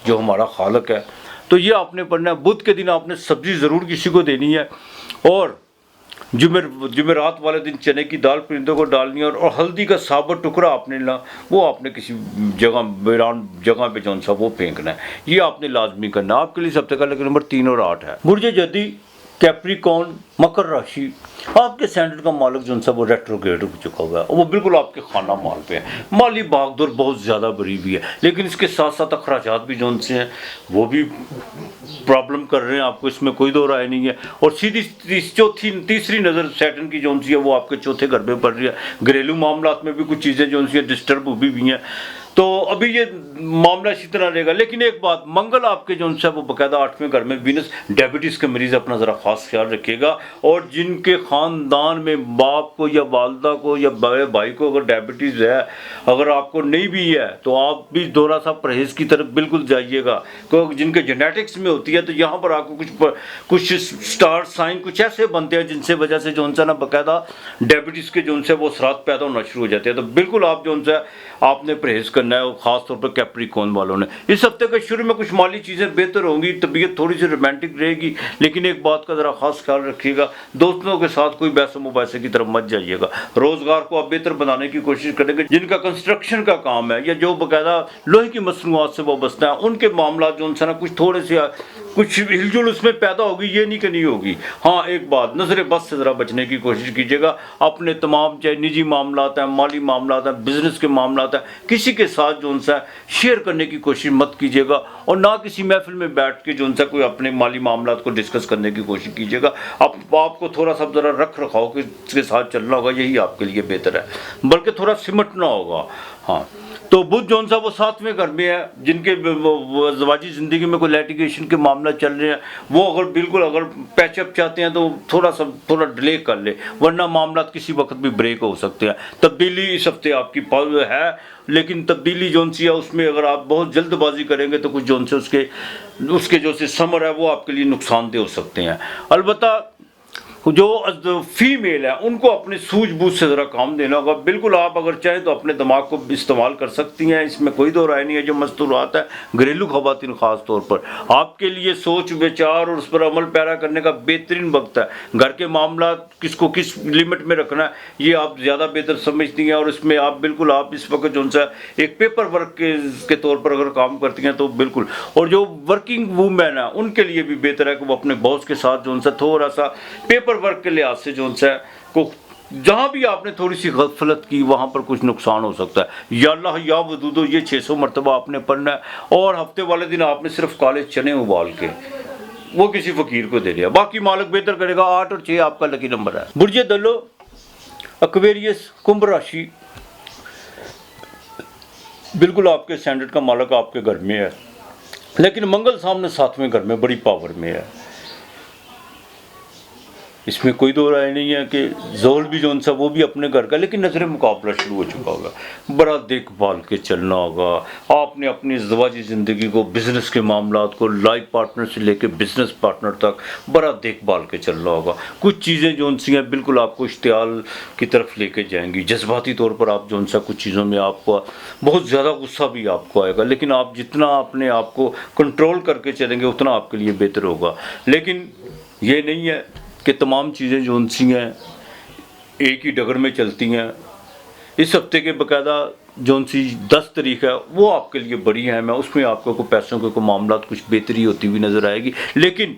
जो हमारा खालक है। तो ये आपने पढ़ना है। बुध के दिन आपने सब्ज़ी ज़रूर किसी को देनी है और जुमेरात वाले दिन चने की दाल परिंदों को डालनी है, और हल्दी का साबुत टुकड़ा आपने ला वो आपने किसी जगह वीरान जगह पे जौन सा वो फेंकना है। ये आपने लाजमी करना है। आपके लिए सबसे पहले नंबर 3 और 8 है। बुर्ज जदी, कैप्रिकॉर्न, मकर राशि, आपके सैंडल का मालिक जो सा वो रेट्रोग्रेड हो चुका हुआ है, वो बिल्कुल आपके खाना माल पे है। माली भागदौड़ बहुत ज़्यादा बड़ी हुई है, लेकिन इसके साथ साथ अखराजात भी जो से हैं वो भी प्रॉब्लम कर रहे हैं आपको, इसमें कोई दो राय नहीं है। और सीधी तीसरी नज़र सैटर्न की जो सी है वो आपके चौथे घर में पड़ रही है। घरेलू मामलात में भी कुछ चीज़ें जो सी डिस्टर्ब हुई हैं, तो अभी ये मामला इसी तरह रहेगा। लेकिन एक बात, मंगल आपके जो है वो बाकायदा 8वें घर में वीनस, डायबिटीज़ के मरीज़ अपना ज़रा खास ख्याल रखिएगा। और जिनके ख़ानदान में बाप को या वालदा को या बड़े भाई को अगर डायबिटीज़ है, अगर आपको नहीं भी है तो आप भी थोड़ा सा परहेज़ की तरफ बिल्कुल जाइएगा, क्योंकि जिनके जेनेटिक्स में होती है तो यहाँ पर आपको कुछ स्टार साइन कुछ ऐसे बनते हैं जिनसे वजह से जो ना बाकायदा डायबिटीज़ के जो वो असरात पैदा होना शुरू हो जाते हैं। तो बिल्कुल आप जो आपने परहेज़ करना है, खास तौर पर कैप्रिकॉर्न वालों ने। इस हफ्ते के शुरू में कुछ माली चीज़ें बेहतर होंगी, तबीयत थोड़ी सी रोमांटिक रहेगी, लेकिन एक बात का ज़रा खास ख्याल रखिएगा, दोस्तों के साथ कोई बहस मुबासे की तरफ मत जाइएगा। रोज़गार को आप बेहतर बनाने की कोशिश करेंगे। जिनका कंस्ट्रक्शन का काम है या जो बाकायदा लोहे की मसनूआत से वाबस्ता है, उनके मामला जो उनसे ना कुछ थोड़े से कुछ हिलजुल उसमें पैदा होगी, ये नहीं कि नहीं होगी। हाँ, एक बात, नजर बस से ज़रा बचने की कोशिश कीजिएगा। अपने तमाम चाहे निजी मामलात हैं, माली मामलात हैं, बिजनेस के मामलात हैं, किसी के साथ जो उनसे शेयर करने की कोशिश मत कीजिएगा, और ना किसी महफिल में बैठ के जो उनसे कोई अपने माली मामलात को डिस्कस करने की कोशिश कीजिएगा। आपको थोड़ा सा ज़रा रख रखाव के साथ चलना होगा, यही आपके लिए बेहतर है, बल्कि थोड़ा सिमटना होगा। हाँ, तो बुध जो सा वो 7वें घर में है, जिनके ज़वाजी ज़िंदगी में कोई लिटिगेशन के मामला चल रहे हैं, वो अगर पैचअप चाहते हैं तो थोड़ा डिले कर ले, वरना मामला किसी वक्त भी ब्रेक हो सकते हैं। तब्दीली इस हफ्ते आपकी है, लेकिन तब्दीली जो सी है उसमें अगर आप बहुत जल्दबाजी करेंगे तो कुछ जो से उसके जो से समर है वो आपके लिए नुकसानदेह हो सकते हैं। अलबत्ता जो फीमेल है उनको अपने सूझबूझ से ज़रा काम देना होगा। बिल्कुल आप अगर चाहें तो अपने दिमाग को इस्तेमाल कर सकती हैं, इसमें कोई दो राय नहीं है। जो मस्तूरात है घरेलू ख़वातीन ख़ास तौर पर आपके लिए सोच विचार और उस पर अमल पैरा करने का बेहतरीन वक्त है। घर के मामला किसको किस लिमिट में रखना है ये आप ज़्यादा बेहतर समझती हैं, और इसमें आप बिल्कुल आप इस वक्त जो सा एक पेपर वर्क के तौर पर अगर काम करती हैं तो बिल्कुल। और जो वर्किंग वूमेन है उनके लिए भी बेहतर है कि वो अपने बॉस के साथ जो सा थोड़ा सा पेपर वर्क के लिहाज से जो सा को जहाँ भी आपने थोड़ी सी गफलत की वहाँ पर कुछ नुकसान हो सकता है। या अल्लाह या वदूदो ये 600 मरतबा आपने पढ़ना है, और हफ्ते वाले दिन आपने सिर्फ काले चने उबाल के वो किसी फकीर को दे दिया, बाकी मालिक बेहतर करेगा। 8 और 6 आपका लकी नंबर है। बुर्ज दलो, एक्वेरियस, कुंभ राशि, बिल्कुल आपके स्टैंडर्ड का मालिक आपके घर में है, लेकिन मंगल सामने 7वें घर में बड़ी पावर में है। इसमें कोई दो राय नहीं है कि जोल भी जो सा वो भी अपने घर का, लेकिन नजर मुकाबला शुरू हो चुका होगा। बड़ा देखभाल के चलना होगा। आपने अपनी ज़वाजी ज़िंदगी को, बिज़नेस के मामलात को, लाइफ पार्टनर से लेकर बिज़नेस पार्टनर तक बड़ा देखभाल के चलना होगा। कुछ चीज़ें जो सी हैं बिल्कुल आपको इश्तियाल की तरफ लेके जाएंगी। जज्बाती तौर पर आप जो सा कुछ चीज़ों में आपको बहुत ज़्यादा गुस्सा भी आपको आएगा, लेकिन आप जितना अपने आप को कंट्रोल करके चलेंगे उतना आपके लिए बेहतर होगा। लेकिन ये नहीं है कि तमाम चीज़ें जो सी हैं एक ही डगर में चलती हैं। इस हफ्ते के बाकायदा जो सी 10 तारीख है वो आपके लिए बड़ी अहम है। उसमें आपको कोई पैसों के कोई मामला कुछ बेहतरी होती हुई नज़र आएगी, लेकिन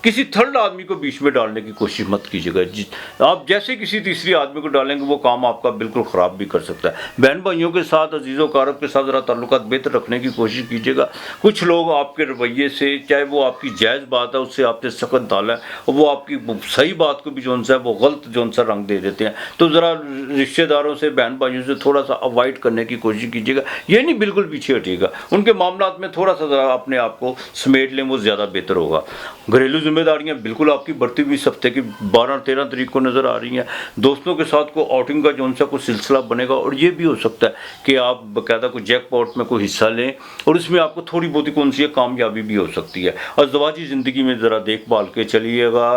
किसी थर्ड आदमी को बीच में डालने की कोशिश मत कीजिएगा। आप जैसे किसी तीसरी आदमी को डालेंगे वो काम आपका बिल्कुल ख़राब भी कर सकता है। बहन भाइयों के साथ, अजीज़ों कारब के साथ ज़रा ताल्लुकात बेहतर रखने की कोशिश कीजिएगा। कुछ लोग आपके रवैये से, चाहे वो आपकी जायज़ बात है उससे आपने सख्त डाला है, और वो आपकी सही बात को भी जो है वो गलत जो सा रंग दे देते हैं। तो ज़रा रिश्तेदारों से, बहन भाइयों से थोड़ा सा अवॉइड करने की कोशिश कीजिएगा। ये नहीं बिल्कुल पीछे हटिएगा, उनके मामलात में थोड़ा सा ज़रा अपने आप को समेट लें, वो ज़्यादा बेहतर होगा। घरेलू जिम्मेदारियां बिल्कुल आपकी बढ़ती हुई इस हफ्ते की 12-13 तारीख को नज़र आ रही हैं। दोस्तों के साथ को आउटिंग का जो सा कुछ सिलसिला बनेगा, और ये भी हो सकता है कि आप बाकायदा कोई जैकपॉट में कोई हिस्सा लें और इसमें आपको थोड़ी बहुत कौन सी कामयाबी भी हो सकती है। और ज़वाजी ज़िंदगी में ज़रा देखभाल के चलिएगा।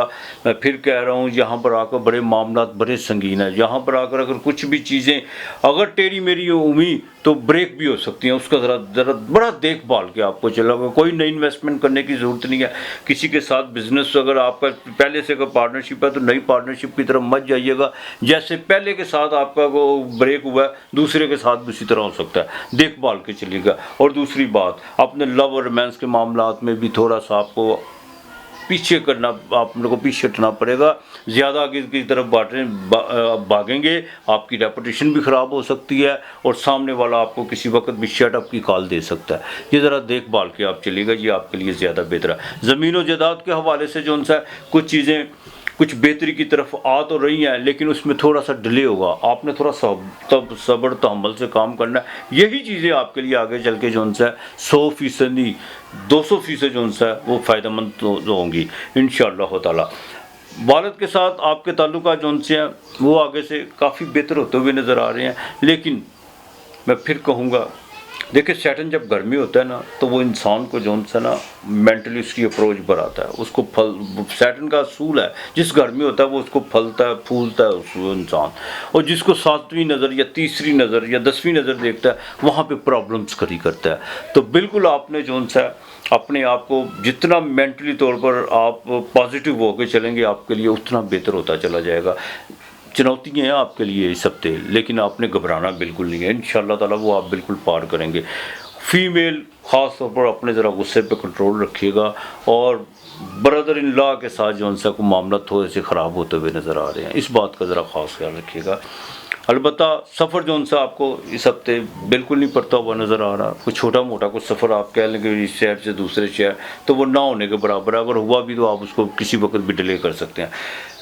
मैं फिर कह रहा हूँ, यहाँ पर आकर बड़े मामला बड़े संगीन है। यहाँ पर आकर अगर कुछ भी चीज़ें अगर टेढ़ी मेरी हुई तो ब्रेक भी हो सकती हैं। उसका ज़रा बड़ा देखभाल के आपको चलेगा। कोई नई इन्वेस्टमेंट करने की ज़रूरत नहीं है। किसी के साथ बिजनेस अगर आपका पहले से अगर पार्टनरशिप है तो नई पार्टनरशिप की तरफ मत जाइएगा। जैसे पहले के साथ आपका वो ब्रेक हुआ है, दूसरे के साथ भी उसी तरह हो सकता है, देखभाल के चलिएगा। और दूसरी बात, अपने लव और रोमांस के मामलात में भी थोड़ा सा आपको पीछे करना, आप लोगों को पीछे हटना पड़ेगा। ज़्यादा आगे की तरफ भागेंगे, आपकी रेपुटेशन भी ख़राब हो सकती है और सामने वाला आपको किसी वक्त भी शटअप की कॉल दे सकता है। ये ज़रा देखभाल के आप चलिएगा, ये आपके लिए ज़्यादा बेहतर है। ज़मीन और जायदाद के हवाले से जो उनसा कुछ चीज़ें कुछ बेहतरी की तरफ आ तो रही हैं, लेकिन उसमें थोड़ा सा डिले होगा। आपने थोड़ा सब्र तहम्मुल से काम करना है। यही चीज़ें आपके लिए आगे चल के जो उनसा 100% नहीं 200% जो उनसा वो फ़ायदेमंद तो होंगी इंशाअल्लाह ताला। वालिद के साथ आपके ताल्लुकात जो उनसे हैं वो आगे से काफ़ी बेहतर होते हुए नज़र आ रहे हैं। लेकिन मैं फिर कहूँगा, देखिए सैटर्न जब घर में होता है ना, तो वो इंसान को जो सा ना मेंटली उसकी अप्रोच बढ़ाता है, उसको फल, सैटर्न का असूल है, जिस घर में होता है वो उसको फलता है फूलता है उस इंसान। और जिसको 7वीं नज़र या तीसरी नज़र या 10वीं नज़र देखता है, वहाँ पे प्रॉब्लम्स खड़ी करता है। तो बिल्कुल आपने जो सा अपने आप को जितना मेंटली तौर पर आप पॉजिटिव होकर चलेंगे, आपके लिए उतना बेहतर होता चला जाएगा। चुनौतियाँ हैं आपके लिए इस हफ्ते, लेकिन आपने घबराना बिल्कुल नहीं है। इंशाअल्लाह ताला वो आप बिल्कुल पार करेंगे। फीमेल ख़ास तौर पर अपने ज़रा गुस्से पे कंट्रोल रखिएगा। और ब्रदर इन लॉ के साथ जो उनसे को मामला थोड़े से ख़राब होते हुए नज़र आ रहे हैं, इस बात का ज़रा ख़ास ख्याल रखिएगा। अलबत्ता सफ़र जो उनसे आपको इस हफ्ते बिल्कुल नहीं पड़ता हुआ नज़र आ रहा। कुछ छोटा मोटा कुछ सफ़र आप कह लेंगे इस शहर से दूसरे शहर, तो वो ना होने के बराबर है। अगर हुआ भी तो आप उसको किसी वक्त भी डिले कर सकते हैं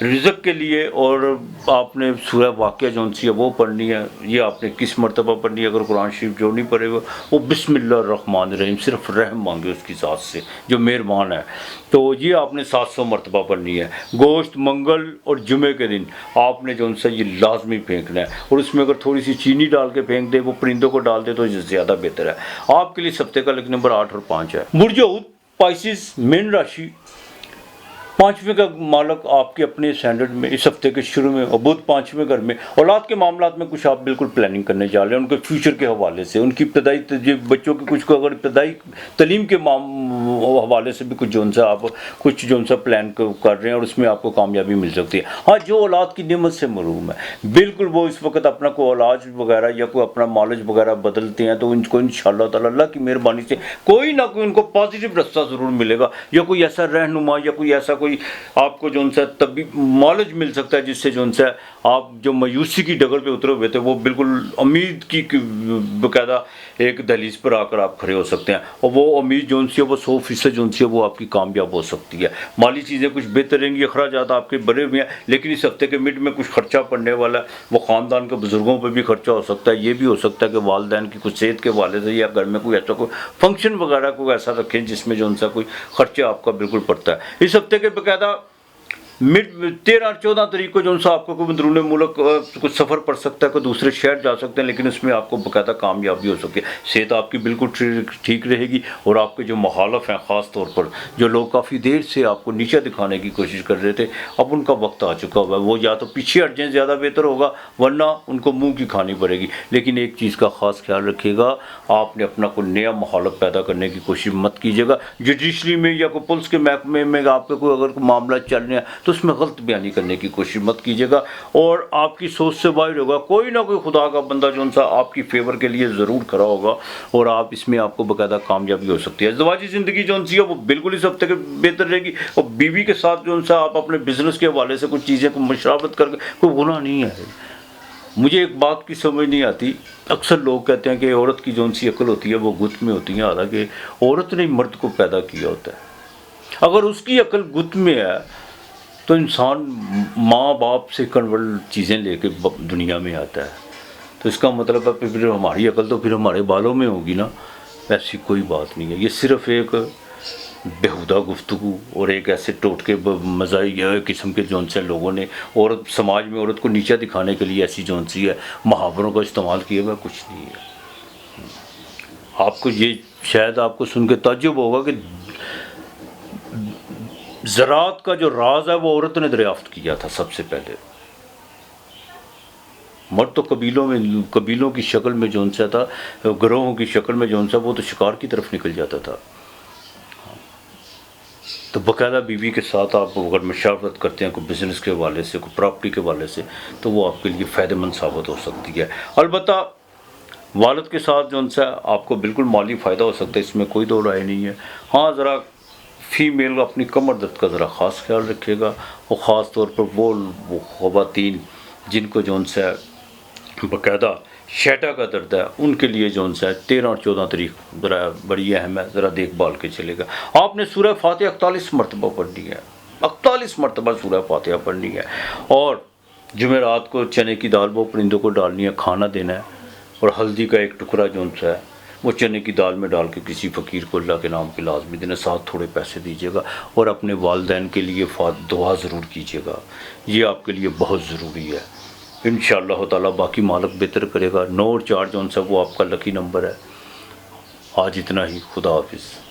रिज़्क़ के लिए। और आपने सूरह वाक़िया जो उनसी है वो पढ़नी है। ये आपने किस मरतबा पढ़नी है? अगर कुरान शरीफ जो नहीं पढ़ेगा वो बिस्मिल्लाहिर्रहमानिर्रहीम, सिर्फ रहम मांगे उसकी ज़ात से जो मेहरबान है, तो ये आपने 700 मरतबा पढ़नी है। गोश्त मंगल और जुमे के दिन आपने जो उनसे ये लाजमी फेंकना है। और उसमें अगर थोड़ी सी चीनी डाल के फेंक दे, वो परिंदों को डाल दे, तो ज़्यादा बेहतर है आपके लिए। सप्ते का लेकिन नंबर 8 और 5 है। बुर्ज ऊद पाइसिस मीन राशि, 5वें का मालक आपके अपने स्टैंडर्ड में इस हफ्ते के शुरू में, और बुध 5वें घर में। औलाद के मामलात में कुछ आप बिल्कुल प्लानिंग करने जा रहे हैं, उनके फ्यूचर के हवाले से, उनकी इब्तदाई बच्चों की कुछ को अगर इब्तदाई तलीम के हवाले से भी कुछ जो उनसे आप कुछ जो उनसे प्लान कर रहे हैं, और उसमें आपको कामयाबी मिल सकती है। हाँ, जो औलाद की नेमत से महरूम है, बिल्कुल वो इस वक्त अपना कोई औलाद वगैरह या कोई अपना नॉलेज वगैरह बदलते हैं, तो उनको इंशाअल्लाह ताला अल्लाह की मेहरबानी से कोई ना कोई उनको पॉजिटिव रास्ता ज़रूर मिलेगा, या कोई ऐसा रहनुमा या कोई ऐसा कोई आपको जो उनसे तभी नॉलेज मिल सकता है, जिससे जो उनसे आप जो मायूसी की डगर पे उतरे हुए थे, वो बिल्कुल उम्मीद की बाकायदा एक दहलीज पर आकर आप खड़े हो सकते हैं। और वो उम्मीद जो उनसी है वो 100% जो उनसी है वो आपकी कामयाब हो सकती है। माली चीज़ें कुछ बेहतर रहेंगी, अखराजात आपके बड़े हुए हैं, लेकिन इस हफ्ते के मिड में कुछ खर्चा पड़ने वाला है। वो ख़ानदान के बुज़ुर्गों पर भी खर्चा हो सकता है। ये भी हो सकता है कि वालिदैन की कुछ सेहत के हवाले से, या घर में कोई ऐसा कोई फंक्शन वगैरह को ऐसा रखें जिसमें जो उनसा कोई खर्चा आपका बिल्कुल पड़ता है। इस हफ्ते के बाकायदा मिड 13 और 14 तारीख को जो उनसे आपको कोई अंदरूनी मुल्क कुछ सफ़र पड़ सकता है, कोई दूसरे शहर जा सकते हैं, लेकिन उसमें आपको बाकायदा कामयाबी हो सकती है। सेहत आपकी बिल्कुल ठीक रहेगी। और आपके जो मुखालफ हैं, ख़ास तौर पर जो लोग काफ़ी देर से आपको नीचा दिखाने की कोशिश कर रहे थे, अब उनका वक्त आ चुका हुआ है। वो या तो पीछे हट जाएँ, ज़्यादा बेहतर होगा, वरना उनको मुँह की खानी पड़ेगी। लेकिन एक चीज़ का ख़ास ख्याल रखिएगा, आपने अपना कोई नया मुखालफ पैदा करने की कोशिश मत कीजिएगा। जुडिशरी में या कोई पुलिस के महकमे में आपके कोई अगर कोई मामला चल रहे हैं, तो उसमें गलत बयानी करने की कोशिश मत कीजिएगा। और आपकी सोच से बाहर होगा, कोई ना कोई खुदा का बंदा जो उनसा आपकी फेवर के लिए ज़रूर खड़ा होगा, और आप इसमें आपको बाकायदा कामयाबी हो सकती है। ज़वाजी ज़िंदगी जो उनसी है वो बिल्कुल इस हफ्ते के बेहतर रहेगी। और बीवी के साथ जो उनसा आप अपने बिजनेस के हवाले से कुछ चीज़ें को मशराबत करके, कोई गुनाह नहीं है। मुझे एक बात की समझ नहीं आती, अक्सर लोग कहते हैं कि औरत की जो उनसी अक्ल होती है वो गुत में होती है, हालांकि औरत ने मर्द को पैदा किया होता है। अगर उसकी अक्ल गुत में है, तो इंसान माँ बाप से कन्वर्ट चीज़ें लेके दुनिया में आता है। तो इसका मतलब है फिर हमारी अकल तो फिर हमारे बालों में होगी ना। ऐसी कोई बात नहीं है। ये सिर्फ़ एक बेहुदा गुफ्तगू और एक ऐसे टोटके मज़ाही किस्म के जौन से लोगों ने औरत समाज में औरत को नीचा दिखाने के लिए ऐसी जौन सी है मुहावरों का इस्तेमाल किया हुआ कुछ नहीं है। आपको ये शायद आपको सुन के ताज्जुब होगा कि ज़राअत का जो राज है वो औरत ने दरियाफ्त किया था सबसे पहले। मर्द तो कबीलों की शक्ल में जौन सा था, गिरोहों की शक्ल में जौन सा, वो तो शिकार की तरफ निकल जाता था। तो बाकायदा बीवी के साथ आप अगर मशावरत करते हैं कोई बिज़नेस के हवाले से, कोई प्रॉपर्टी के हवाले से, तो वो आपके लिए फ़ायदेमंद साबित हो सकती है। अलबत्ता वालिद के साथ जो उनसे आपको बिल्कुल माली फ़ायदा हो सकता है, इसमें कोई दो राय नहीं है। हाँ, ज़रा फ़ीमेल अपनी कमर दर्द का ज़रा ख़ास ख्याल रखिएगा, और ख़ास तौर पर वो ख़वातीन जिनको जो उनसे बाकायदा शैटा का दर्द है, उनके लिए जो उनसे 13 और 14 तारीख ज़रा बड़ी अहम है, ज़रा देखभाल के चलेगा। आपने सूरह फातिहा 41 मरतबा पढ़नी है, 41 मरतबा सूरह फातिहा पढ़नी है। और जुमेरात को चने की दाल वो परिंदों को डालनी है, खाना देना है, और हल्दी का एक टुकड़ा जो उनसे है वो चने की दाल में डाल के किसी फ़कीर को अल्लाह के नाम पे लाजमी देना, साथ थोड़े पैसे दीजिएगा, और अपने वालिदैन के लिए दुआ ज़रूर कीजिएगा, ये आपके लिए बहुत ज़रूरी है। इंशाअल्लाह ताला बाकी मालिक बेहतर करेगा। 9 और 4 जो उनसे वो आपका लकी नंबर है। आज इतना ही, खुदा हाफिज़।